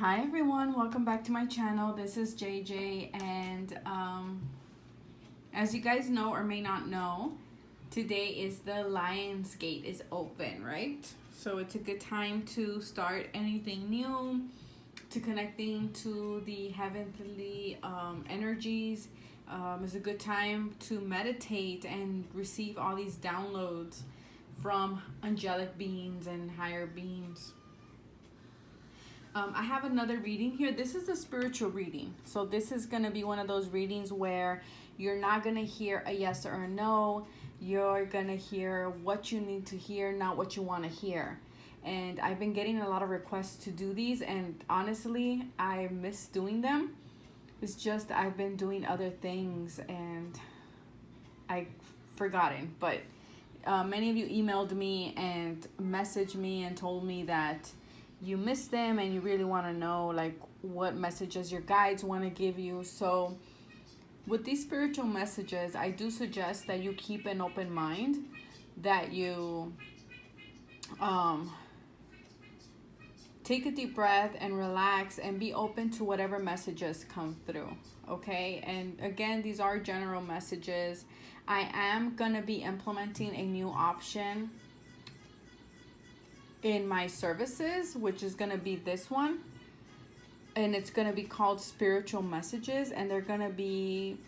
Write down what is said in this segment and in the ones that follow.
Hi everyone, welcome back to my channel. This is JJ, and as you guys know or may not know, today is the Lion's Gate is open, right? So it's a good time to start anything new, to connecting to the heavenly energies. It's a good time to meditate and receive all these downloads from angelic beings and higher beings. I have another reading here. This is a spiritual reading. So this is going to be one of those readings where you're not going to hear a yes or a no. You're going to hear what you need to hear, not what you want to hear. And I've been getting a lot of requests to do these, and honestly, I miss doing them. It's just I've been doing other things and I've forgotten. But many of you emailed me and messaged me and told me that you missed them and you really want to know like what messages your guides want to give you. So with these spiritual messages, I do suggest that you keep an open mind, that you take a deep breath and relax and be open to whatever messages come through. Okay, and again, these are general messages. I am gonna be implementing a new option in my services, which is going to be this one, and it's going to be called spiritual messages, and they're going to be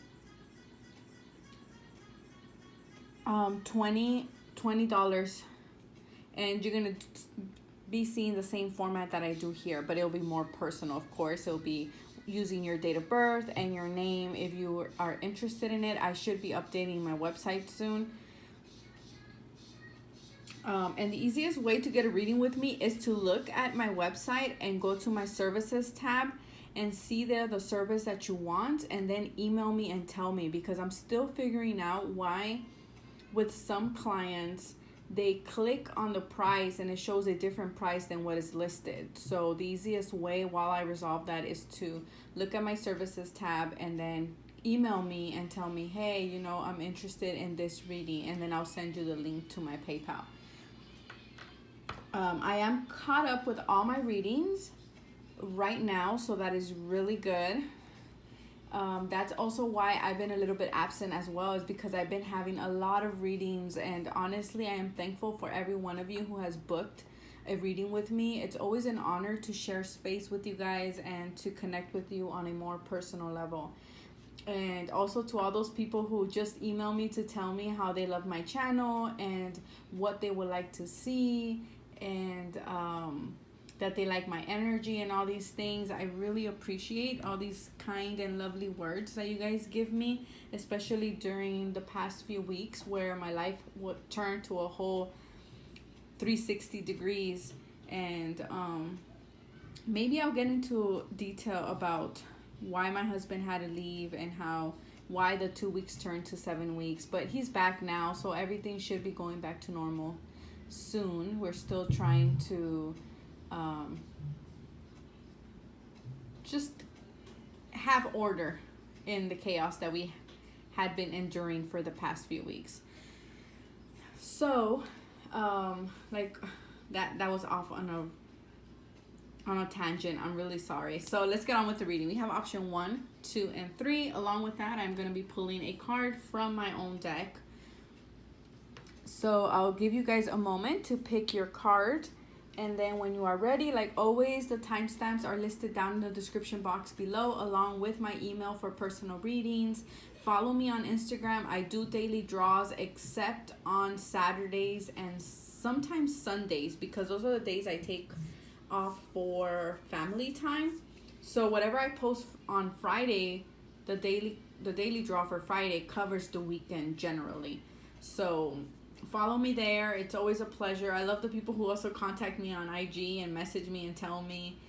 $20, and you're going to be seeing the same format that I do here, but it'll be more personal. Of course, it'll be using your date of birth and your name if you are interested in it. I should be updating my website soon. And the easiest way to get a reading with me is to look at my website and go to my services tab and see there the service that you want, and then email me and tell me, because I'm still figuring out why with some clients they click on the price and it shows a different price than what is listed. So the easiest way while I resolve that is to look at my services tab and then email me and tell me, hey, you know, I'm interested in this reading, and then I'll send you the link to my PayPal. I am caught up with all my readings right now, so that is really good. That's also why I've been a little bit absent as well, is because I've been having a lot of readings, and honestly, I am thankful for every one of you who has booked a reading with me. It's always an honor to share space with you guys and to connect with you on a more personal level. And also to all those people who just email me to tell me how they love my channel and what they would like to see, and that they like my energy and all these things. I really appreciate all these kind and lovely words that you guys give me, especially during the past few weeks where my life would turn to a whole 360 degrees. And maybe I'll get into detail about why my husband had to leave and why the 2 weeks turned to 7 weeks, but he's back now, so everything should be going back to normal soon. We're still trying to just have order in the chaos that we had been enduring for the past few weeks. So like that was off on a tangent. I'm really sorry. So let's get on with the reading. We have option 1, 2, and 3. Along with that, I'm going to be pulling a card from my own deck. So I'll give you guys a moment to pick your card, and then when you are ready, like always, the timestamps are listed down in the description box below, along with my email for personal readings. Follow me on Instagram. I do daily draws except on Saturdays and sometimes Sundays, because those are the days I take off for family time. So whatever I post on Friday, the daily draw for Friday covers the weekend generally. So follow me there. It's always a pleasure. I love the people who also contact me on IG and message me and tell me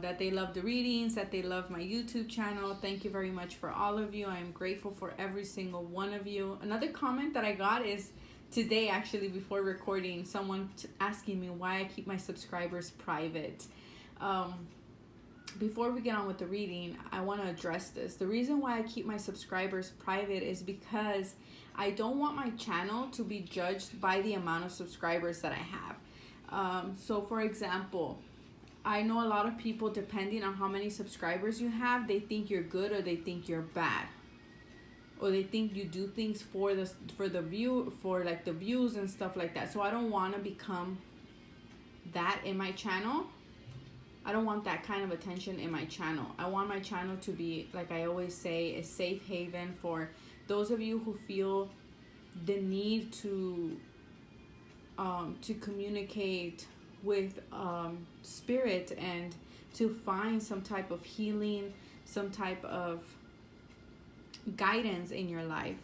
that they love the readings, that they love my YouTube channel. Thank you very much for all of you. I am grateful for every single one of you. Another comment that I got is today, actually, before recording, someone asking me why I keep my subscribers private. Before we get on with the reading, I want to address this. The reason why I keep my subscribers private is because I don't want my channel to be judged by the amount of subscribers that I have. So for example, I know a lot of people, depending on how many subscribers you have, they think you're good or they think you're bad, or they think you do things for the view, for like the views and stuff like that. So I don't want to become that in my channel. I don't want that kind of attention in my channel. I want my channel to be, like I always say, a safe haven for those of you who feel the need to communicate with spirit and to find some type of healing, some type of guidance in your life.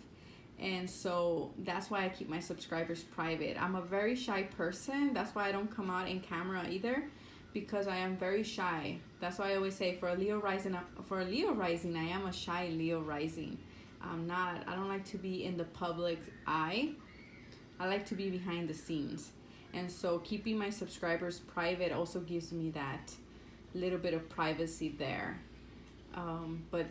And so that's why I keep my subscribers private. I'm a very shy person. That's why I don't come out in camera either, because I am very shy. That's why I always say for a Leo rising, I am a shy Leo rising. I don't like to be in the public eye. I like to be behind the scenes. And so keeping my subscribers private also gives me that little bit of privacy there. But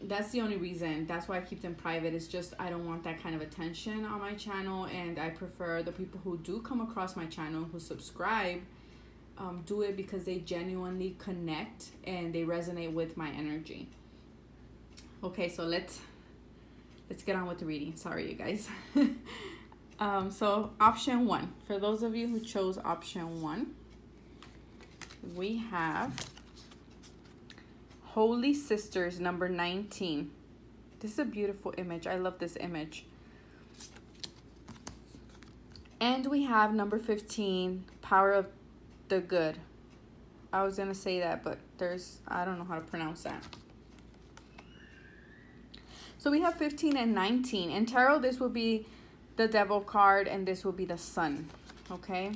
that's the only reason. That's why I keep them private. It's just I don't want that kind of attention on my channel, and I prefer the people who do come across my channel, who subscribe, do it because they genuinely connect and they resonate with my energy. Okay, so let's get on with the reading. Sorry, you guys. So option 1, for those of you who chose option 1, we have Holy Sisters, number 19. This is a beautiful image. I love this image. And we have number 15, Power of the Good. I was going to say that, but I don't know how to pronounce that. So we have 15 and 19. In tarot, this will be the Devil card, and this will be the Sun. Okay?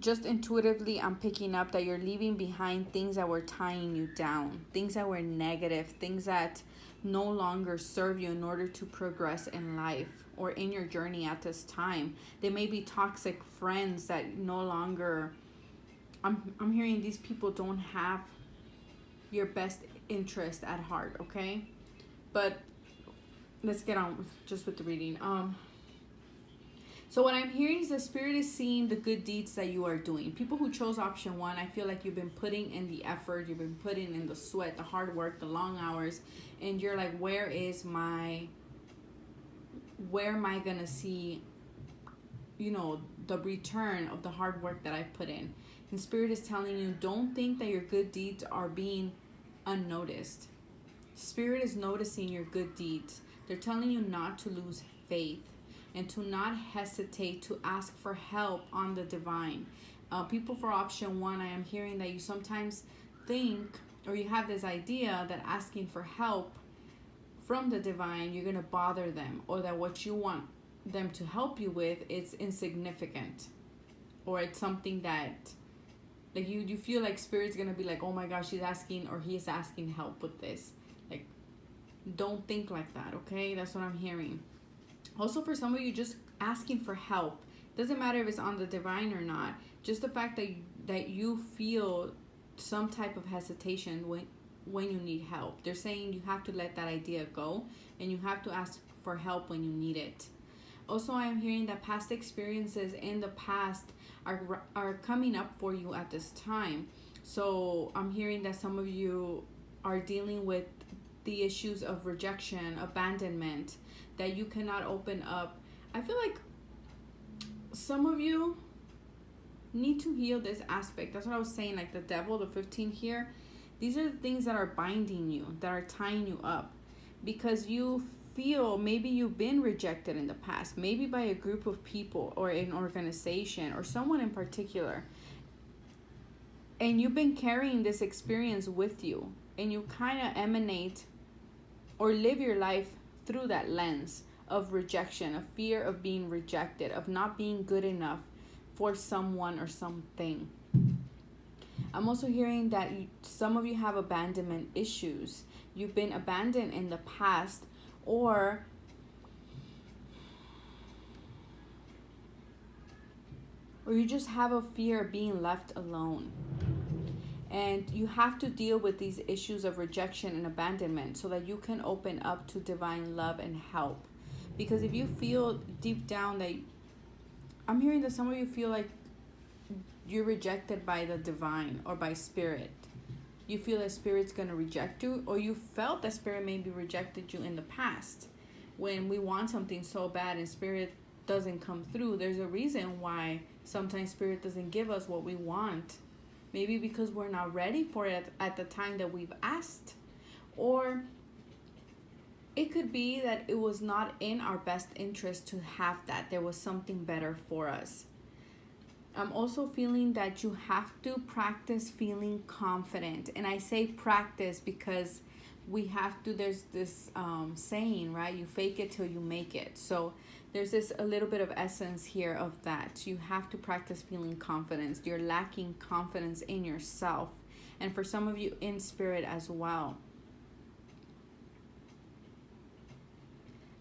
Just intuitively, I'm picking up that you're leaving behind things that were tying you down, things that were negative, things that no longer serve you in order to progress in life or in your journey at this time. They may be toxic friends that no longer, I'm hearing these people don't have your best interest at heart, okay? But let's get on with the reading. So what I'm hearing is the Spirit is seeing the good deeds that you are doing. People who chose option 1, I feel like you've been putting in the effort, you've been putting in the sweat, the hard work, the long hours, and you're like, where am I gonna see, the return of the hard work that I put in? And Spirit is telling you, don't think that your good deeds are being unnoticed. Spirit is noticing your good deeds. They're telling you not to lose faith and to not hesitate to ask for help on the divine. People for option 1, I am hearing that you sometimes think, or you have this idea that asking for help from the divine, you're going to bother them, or that what you want them to help you with is insignificant, or it's something that like you feel like Spirit's going to be like, oh my gosh, she's asking or he's asking help with this. Like, don't think like that, okay? That's what I'm hearing. Also, for some of you, just asking for help. Doesn't matter if it's on the divine or not. Just the fact that you feel some type of hesitation when you need help. They're saying you have to let that idea go and you have to ask for help when you need it. Also, I am hearing that past experiences in the past are coming up for you at this time. So I'm hearing that some of you are dealing with the issues of rejection, abandonment, that you cannot open up. I feel like some of you need to heal this aspect. That's what I was saying, like the Devil, the 15 here. These are the things that are binding you, that are tying you up, because you feel maybe you've been rejected in the past, maybe by a group of people or an organization or someone in particular, and you've been carrying this experience with you, and you kind of emanate or live your life through that lens of rejection, of fear of being rejected, of not being good enough for someone or something. I'm also hearing that some of you have abandonment issues. You've been abandoned in the past, or you just have a fear of being left alone. And you have to deal with these issues of rejection and abandonment so that you can open up to divine love and help. Because if you feel deep down that, I'm hearing that some of you feel like you're rejected by the divine or by spirit. You feel that spirit's going to reject you, or you felt that spirit maybe rejected you in the past. When we want something so bad and spirit doesn't come through, there's a reason why sometimes spirit doesn't give us what we want. Maybe because we're not ready for it at the time that we've asked. Or it could be that it was not in our best interest to have that. There was something better for us. I'm also feeling that you have to practice feeling confident. And I say practice because we have to, there's this saying, right? You fake it till you make it. So there's this a little bit of essence here of that. You have to practice feeling confidence. You're lacking confidence in yourself. And for some of you, in spirit as well.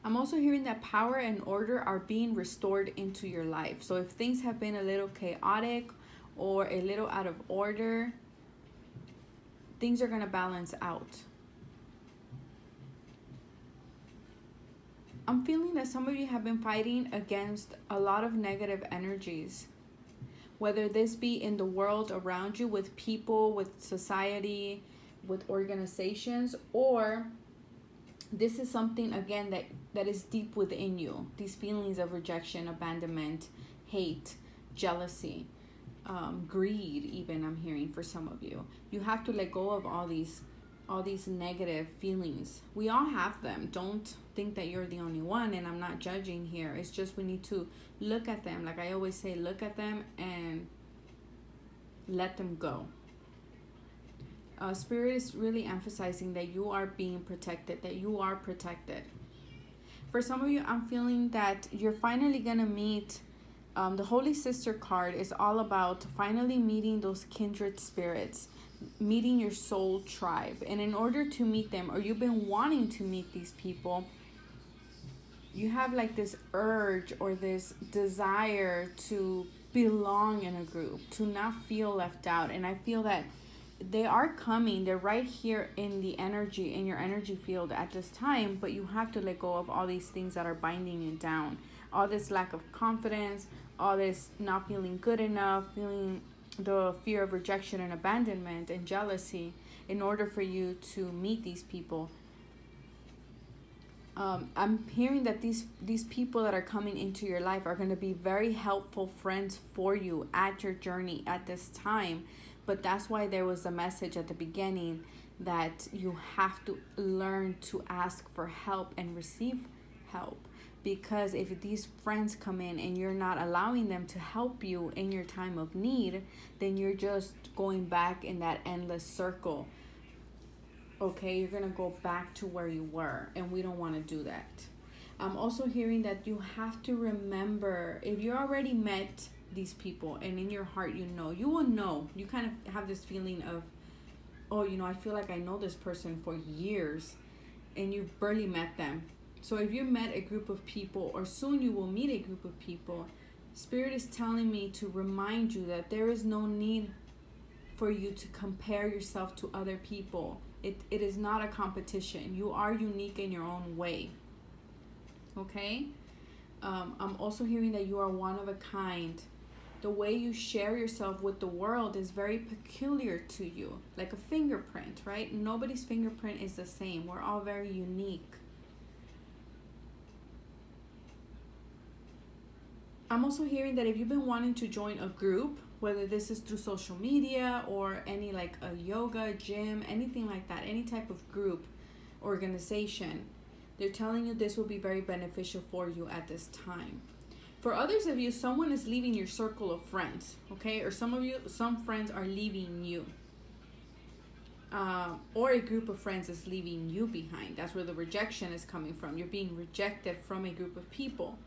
I'm also hearing that power and order are being restored into your life. So if things have been a little chaotic or a little out of order, things are going to balance out. I'm feeling that some of you have been fighting against a lot of negative energies, whether this be in the world around you, with people, with society, with organizations, or this is something, again, that is deep within you. These feelings of rejection, abandonment, hate, jealousy, greed, even, I'm hearing for some of you. You have to let go of all these negative feelings. We all have them. Don't think that you're the only one, and I'm not judging here. It's just we need to look at them. Like I always say, look at them and let them go. Spirit is really emphasizing that you are being protected, that you are protected. For some of you, I'm feeling that you're finally going to meet, the Holy Sister card is all about finally meeting those kindred spirits, meeting your soul tribe. And in order to meet them, or you've been wanting to meet these people, you have like this urge or this desire to belong in a group, to not feel left out. And I feel that they are coming. They're right here in the energy, in your energy field at this time, but you have to let go of all these things that are binding you down. All this lack of confidence, all this not feeling good enough, feeling the fear of rejection and abandonment and jealousy, in order for you to meet these people. I'm hearing that these people that are coming into your life are going to be very helpful friends for you at your journey at this time. But that's why there was a message at the beginning that you have to learn to ask for help and receive help. Because if these friends come in and you're not allowing them to help you in your time of need, then you're just going back in that endless circle. Okay, you're going to go back to where you were, and we don't want to do that. I'm also hearing that you have to remember, if you already met these people and in your heart you will know, you kind of have this feeling of, oh, I feel like I know this person for years, and you barely met them. So if you met a group of people, or soon you will meet a group of people, Spirit is telling me to remind you that there is no need for you to compare yourself to other people. It is not a competition. You are unique in your own way. Okay? I'm also hearing that you are one of a kind. The way you share yourself with the world is very peculiar to you, like a fingerprint, right? Nobody's fingerprint is the same. We're all very unique. I'm also hearing that if you've been wanting to join a group, whether this is through social media or any like a yoga, gym, anything like that, any type of group, organization, they're telling you this will be very beneficial for you at this time. For others of you, someone is leaving your circle of friends, okay? Or some friends are leaving you. Or a group of friends is leaving you behind. That's where the rejection is coming from. You're being rejected from a group of people.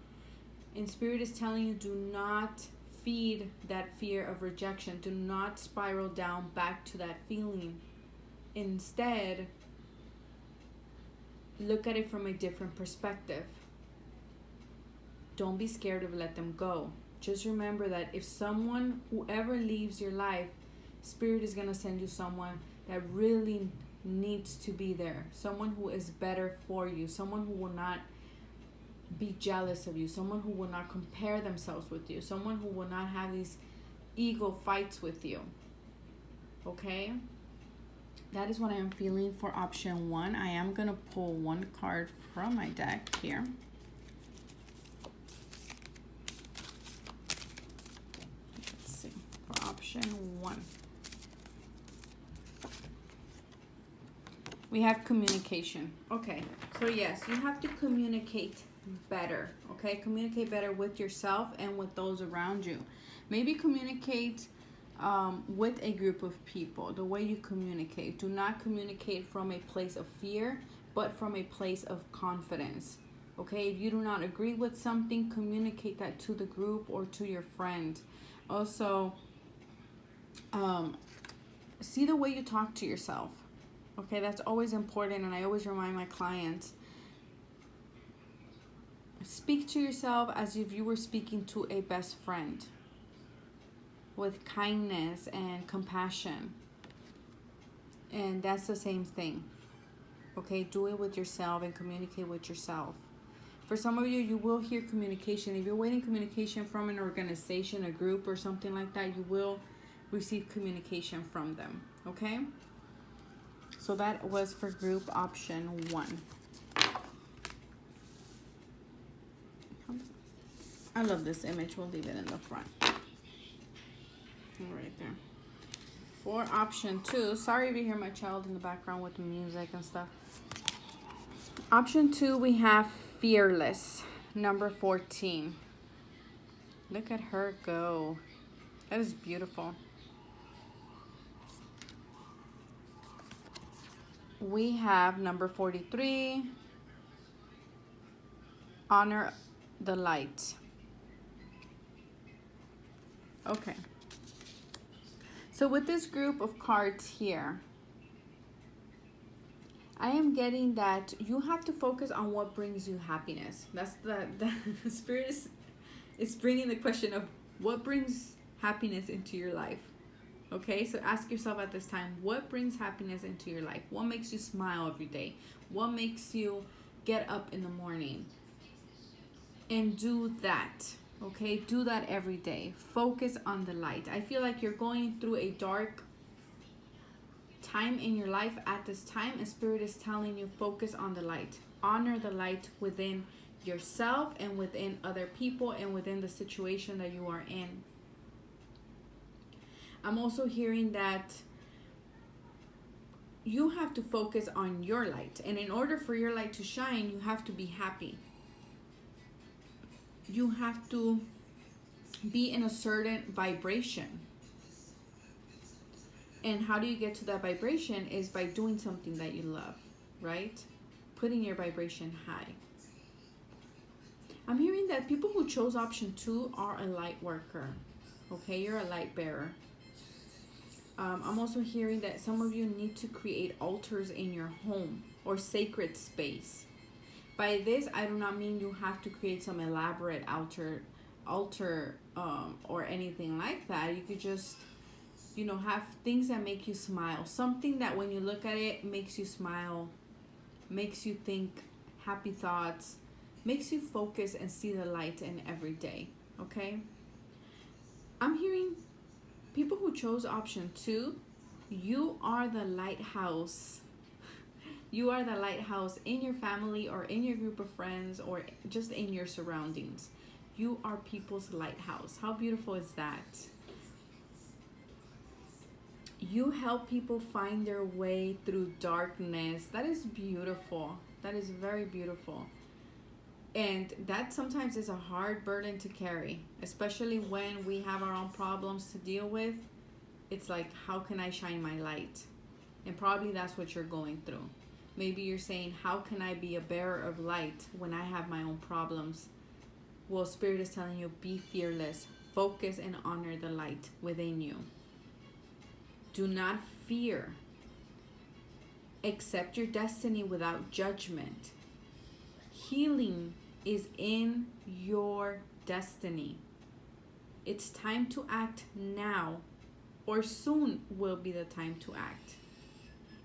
And Spirit is telling you, do not feed that fear of rejection. Do not spiral down back to that feeling. Instead, look at it from a different perspective. Don't be scared to let them go. Just remember that if whoever leaves your life, Spirit is going to send you someone that really needs to be there. Someone who is better for you. Someone who will not be jealous of you. Someone who will not compare themselves with you. Someone who will not have these ego fights with you. Okay? That is what I am feeling for option 1. I am going to pull one card from my deck here. Let's see. For option 1. We have communication. Okay. So yes, you have to communicate better. Okay? Communicate better with yourself and with those around you. Maybe communicate with a group of people, the way you communicate. Do not communicate from a place of fear, but from a place of confidence. Okay, if you do not agree with something, communicate that to the group or to your friend. Also, see the way you talk to yourself. Okay, that's always important, and I always remind my clients, speak to yourself as if you were speaking to a best friend, with kindness and compassion. And that's the same thing. Okay, do it with yourself and communicate with yourself. For some of you, you will hear communication. If you're waiting communication from an organization, a group, or something like that, you will receive communication from them. Okay? So that was for group option 1. I love this image. We'll leave it in the front. Right there. For option 2, sorry if you hear my child in the background with the music and stuff. Option 2, we have fearless, number 14. Look at her go. That is beautiful. We have number 43, honor the light. Okay. So with this group of cards here, I am getting that you have to focus on what brings you happiness. That's the Spirit is bringing the question of what brings happiness into your life. Okay, so ask yourself at this time, what brings happiness into your life? What makes you smile every day? What makes you get up in the morning? And do that. Okay, do that every day. Focus on the light. I feel like you're going through a dark time in your life at this time, and Spirit is telling you, focus on the light. Honor the light within yourself and within other people and within the situation that you are in. I'm also hearing that you have to focus on your light, and in order for your light to shine, you have to be happy. You have to be in a certain vibration. And how do you get to that vibration is by doing something that you love, right? Putting your vibration high. I'm hearing that people who chose option 2 are a light worker. Okay, you're a light bearer. I'm also hearing that some of you need to create altars in your home or sacred space. By this, I do not mean you have to create some elaborate altar or anything like that. You could just, have things that make you smile. Something that when you look at it makes you smile, makes you think happy thoughts, makes you focus and see the light in every day. Okay? I'm hearing people who chose option 2, you are the lighthouse. You are the lighthouse in your family or in your group of friends or just in your surroundings. You are people's lighthouse. How beautiful is that? You help people find their way through darkness. That is beautiful. That is very beautiful. And that sometimes is a hard burden to carry, especially when we have our own problems to deal with. It's like, how can I shine my light? And probably that's what you're going through. Maybe you're saying, how can I be a bearer of light when I have my own problems? Well, Spirit is telling you, be fearless. Focus and honor the light within you. Do not fear. Accept your destiny without judgment. Healing is in your destiny. It's time to act now, or soon will be the time to act.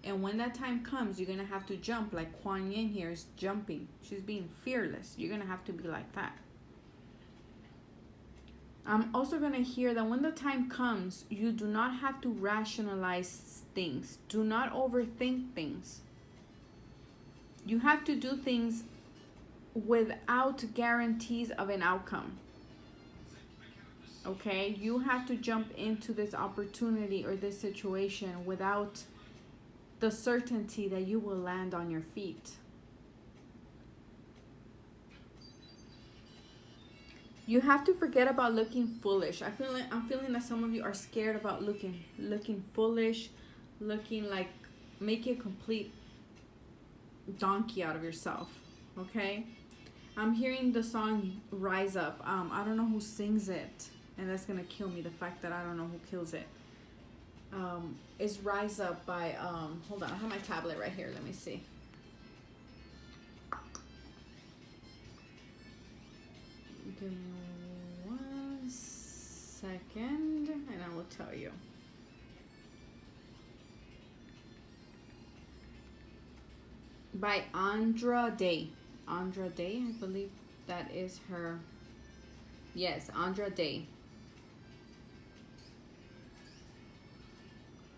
And when that time comes, you're going to have to jump like Kuan Yin here is jumping. She's being fearless. You're going to have to be like that. I'm also going to hear that when the time comes, you do not have to rationalize things. Do not overthink things. You have to do things without guarantees of an outcome. Okay? You have to jump into this opportunity or this situation without the certainty that you will land on your feet. You have to forget about looking foolish. I'm feeling that some of you are scared about looking foolish, looking like making a complete donkey out of yourself. Okay? I'm hearing the song Rise Up. I don't know who sings it, and that's gonna kill me, the fact that I don't know who kills it. It's Rise Up by hold on, I have my tablet right here. Let me see. Give me 1 second and I will tell you. By Andra Day. Andra Day, I believe that is her. Yes, Andra Day.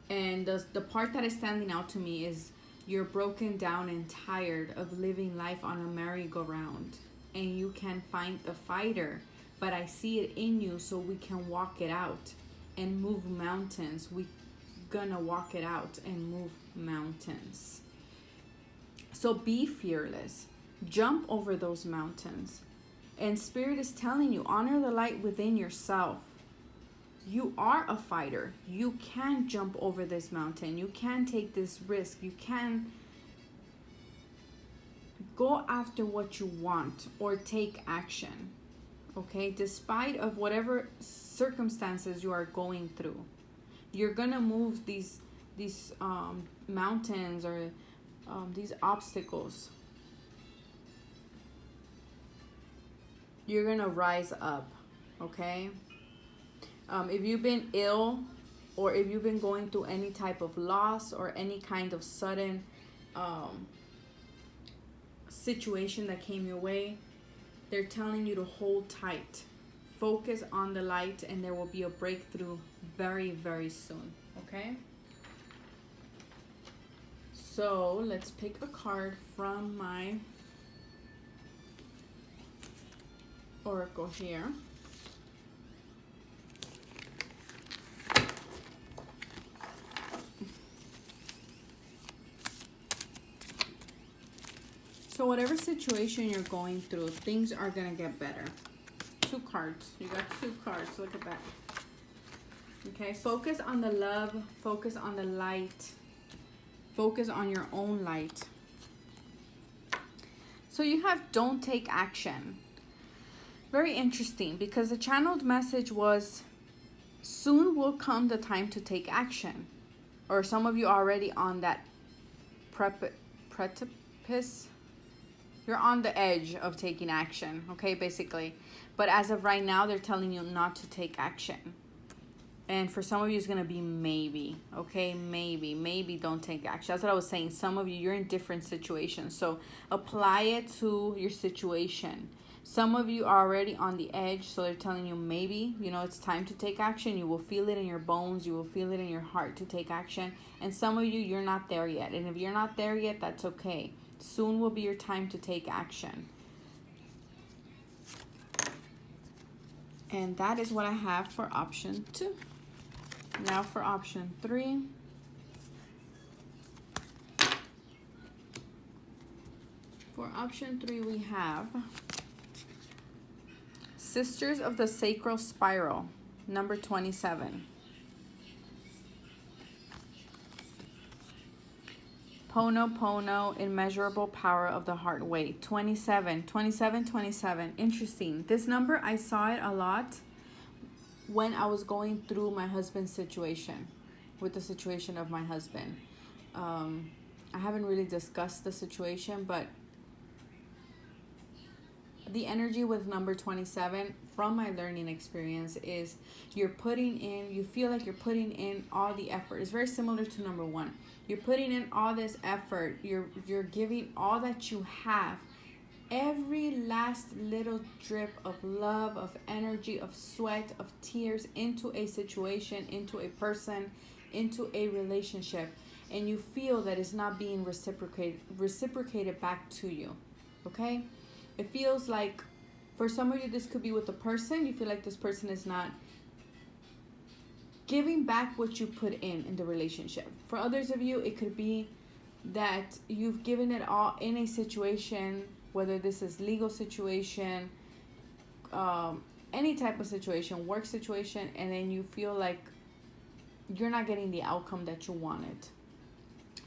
And the part that is standing out to me is you're broken down and tired of living life on a merry-go-round. And you can find the fighter, but I see it in you, so we can walk it out and move mountains. We gonna walk it out and move mountains. So be fearless. Jump over those mountains. And Spirit is telling you, honor the light within yourself. You are a fighter. You can jump over this mountain. You can take this risk. You can go after what you want or take action. Okay? Despite of whatever circumstances you are going through, you're gonna move these mountains or these obstacles. You're gonna rise up. Okay? If you've been ill, or if you've been going through any type of loss or any kind of sudden situation that came your way, they're telling you to hold tight. Focus on the light, and there will be a breakthrough very, very soon. Okay? So let's pick a card from my oracle here. So whatever situation you're going through, things are going to get better. 2 cards. You got 2 cards. Look at that. Okay, focus on the love. Focus on the light. Focus on your own light. So you have don't take action. Very interesting, because the channeled message was soon will come the time to take action. Or some of you are already on that precipice. You're on the edge of taking action, okay, basically. But as of right now, they're telling you not to take action. And for some of you, it's going to be maybe, okay? Maybe don't take action. That's what I was saying. Some of you, you're in different situations. So apply it to your situation. Some of you are already on the edge, so they're telling you maybe, it's time to take action. You will feel it in your bones. You will feel it in your heart to take action. And some of you, you're not there yet. And if you're not there yet, that's okay. Soon will be your time to take action. And that is what I have for option 2. Now for option 3. For option 3, we have Sisters of the Sacral Spiral, number 27. Pono, immeasurable power of the heart weight. 27. Interesting. This number, I saw it a lot when I was going through my husband's situation, with the situation of my husband. I haven't really discussed the situation, but the energy with number 27 from my learning experience is you feel like you're putting in all the effort. It's very similar to number 1. You're putting in all this effort. You're giving all that you have, every last little drip of love, of energy, of sweat, of tears into a situation, into a person, into a relationship, and you feel that it's not being reciprocated back to you. Okay? It feels like, for some of you, this could be with the person. You feel like this person is not giving back what you put in the relationship. For others of you, it could be that you've given it all in a situation, whether this is legal situation, any type of situation, work situation, and then you feel like you're not getting the outcome that you wanted.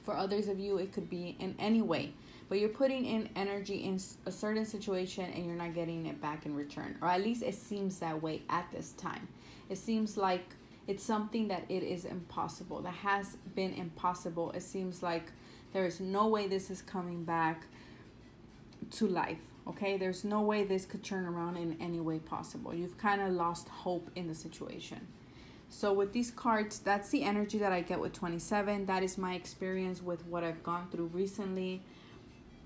For others of you, it could be in any way, but you're putting in energy in a certain situation and you're not getting it back in return, or at least it seems that way at this time. It seems like it's something that it is impossible, that has been impossible. It seems like there is no way this is coming back to life. Okay, there's no way this could turn around in any way possible. You've kind of lost hope in the situation. So with these cards, that's the energy that I get with 27. That is my experience with what I've gone through recently.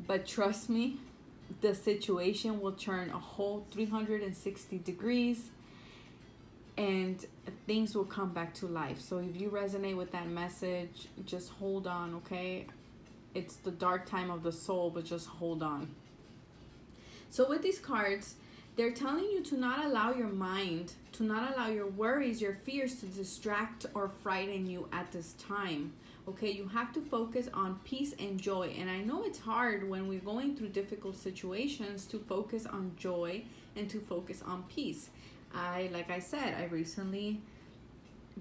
But trust me, the situation will turn a whole 360 degrees and things will come back to life. So if you resonate with that message, just hold on, okay? It's the dark time of the soul, but just hold on. So with these cards, they're telling you to not allow your mind, to not allow your worries, your fears to distract or frighten you at this time. Okay, you have to focus on peace and joy. And I know it's hard when we're going through difficult situations to focus on joy and to focus on peace. Like I said, I recently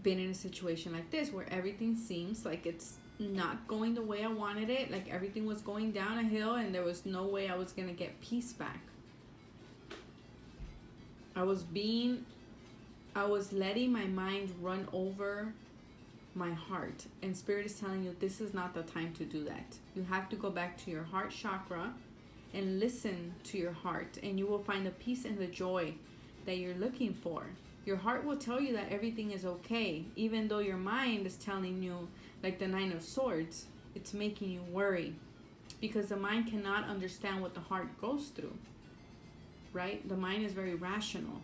been in a situation like this where everything seems like it's not going the way I wanted it. Like everything was going down a hill and there was no way I was going to get peace back. I was letting my mind run over my heart, and Spirit is telling you this is not the time to do that. You have to go back to your heart chakra and listen to your heart, and you will find the peace and the joy that you're looking for. Your heart will tell you that everything is okay, even though your mind is telling you, like the Nine of Swords, it's making you worry, because the mind cannot understand what the heart goes through, right? The mind is very rational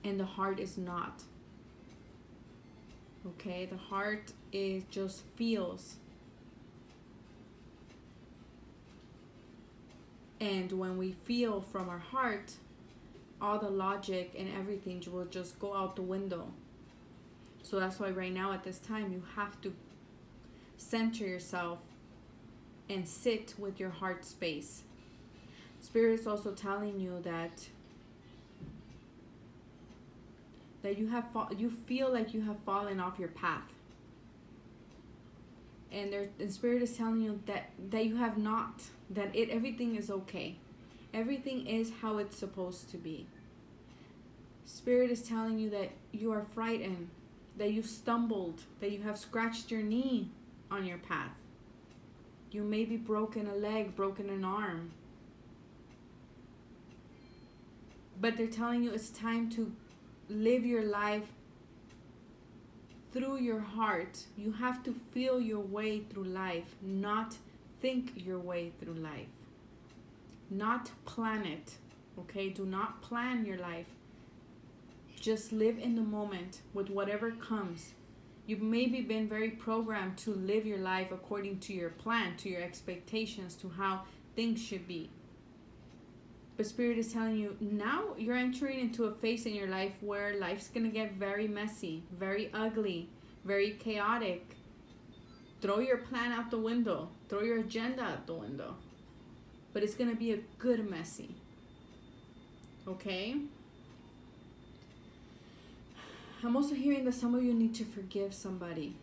and the heart is not. Okay, the heart just feels. And when we feel from our heart, all the logic and everything will just go out the window. So that's why right now at this time you have to center yourself and sit with your heart space. Spirit is also telling you that you feel like you have fallen off your path, and Spirit is telling you that you have not, that everything is okay, everything is how it's supposed to be. Spirit is telling you that you are frightened, that you stumbled, that you have scratched your knee on your path. You maybe broken a leg, broken an arm, but they're telling you it's time to live your life through your heart. You have to feel your way through life, not think your way through life, not plan it. Okay, do not plan your life. Just live in the moment with whatever comes. You've maybe been very programmed to live your life according to your plan, to your expectations, to how things should be. But Spirit is telling you now you're entering into a phase in your life where life's going to get very messy, very ugly, very chaotic. Throw your plan out the window. Throw your agenda out the window. But it's going to be a good messy. Okay? I'm also hearing that some of you need to forgive somebody.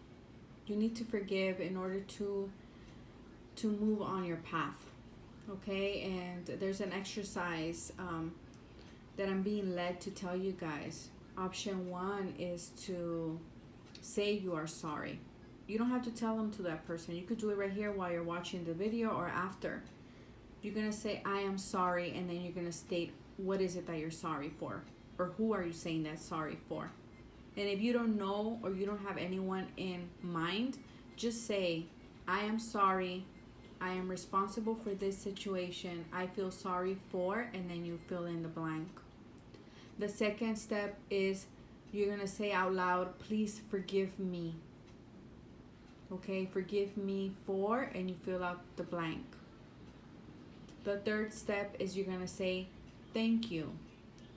You need to forgive in order to move on your path. Okay, and there's an exercise that I'm being led to tell you guys. Option 1 is to say you are sorry. You don't have to tell them to that person. You could do it right here while you're watching the video or after. You're going to say, I am sorry, and then you're going to state what is it that you're sorry for, or who are you saying that sorry for. And if you don't know or you don't have anyone in mind, just say, I am sorry I am responsible for this situation. I feel sorry for, and then you fill in the blank. The second step is you're going to say out loud, please forgive me. Okay, forgive me for, and you fill out the blank. The third step is you're going to say, thank you.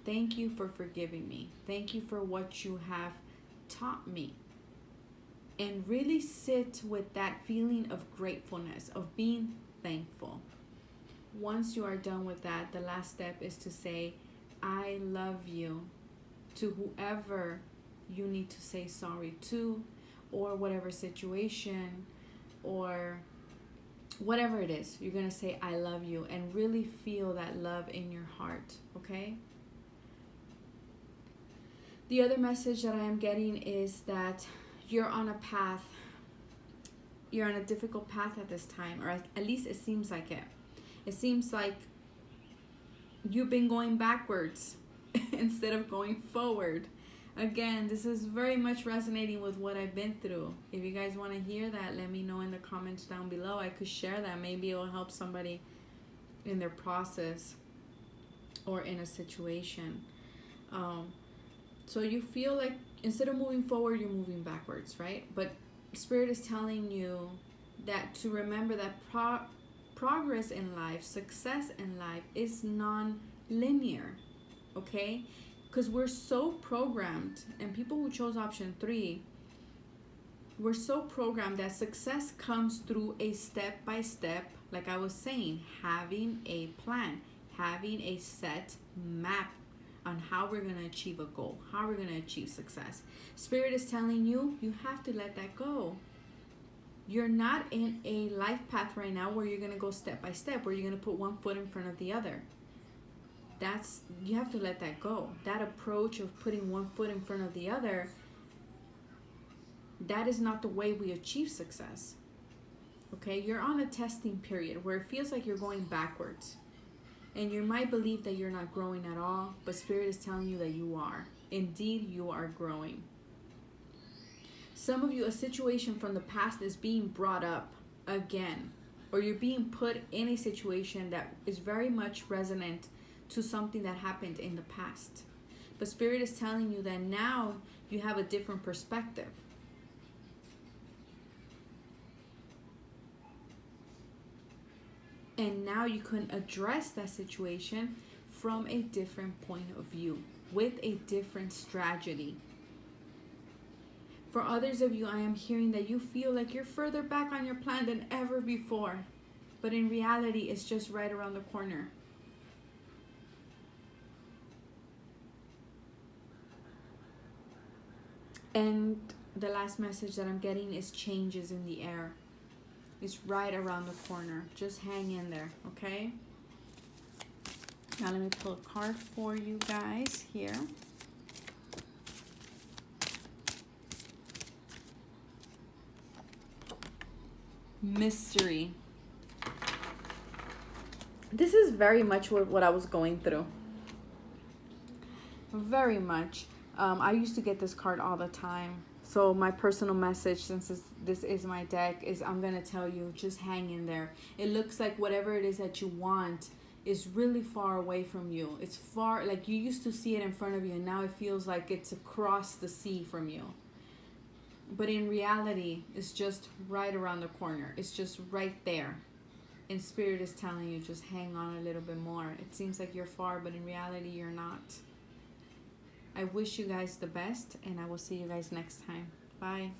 Thank you for forgiving me. Thank you for what you have taught me. And really sit with that feeling of gratefulness, of being thankful. Once you are done with that, the last step is to say, I love you, to whoever you need to say sorry to, or whatever situation, or whatever it is. You're going to say, I love you, and really feel that love in your heart, okay? The other message that I am getting is that you're on a path. You're on a difficult path at this time, or at least it seems like it. It seems like you've been going backwards instead of going forward. Again, this is very much resonating with what I've been through. If you guys want to hear that, let me know in the comments down below. I could share that. Maybe it will help somebody in their process or in a situation. So you feel like instead of moving forward, you're moving backwards, right? But Spirit is telling you that to remember that progress in life, success in life is non-linear, okay? Because we're so programmed, and people who chose option 3, we're so programmed that success comes through a step-by-step, like I was saying, having a plan, having a set map on how we're going to achieve a goal, how we're going to achieve success. Spirit is telling you, you have to let that go. You're not in a life path right now where you're going to go step by step, where you're going to put one foot in front of the other. You have to let that go. That approach of putting one foot in front of the other, that is not the way we achieve success. Okay, you're on a testing period where it feels like you're going backwards. And you might believe that you're not growing at all, but Spirit is telling you that you are. Indeed, you are growing. Some of you, a situation from the past is being brought up again, or you're being put in a situation that is very much resonant to something that happened in the past. But Spirit is telling you that now you have a different perspective. And now you can address that situation from a different point of view, with a different strategy. For others of you, I am hearing that you feel like you're further back on your plan than ever before. But in reality, it's just right around the corner. And the last message that I'm getting is changes in the air. It's right around the corner. Just hang in there, okay? Now let me pull a card for you guys here. Mystery. This is very much what I was going through. Very much. I used to get this card all the time. So my personal message, since this is my deck, is I'm going to tell you, just hang in there. It looks like whatever it is that you want is really far away from you. It's far, like you used to see it in front of you, and now it feels like it's across the sea from you. But in reality, it's just right around the corner. It's just right there. And Spirit is telling you, just hang on a little bit more. It seems like you're far, but in reality, you're not. I wish you guys the best, and I will see you guys next time. Bye.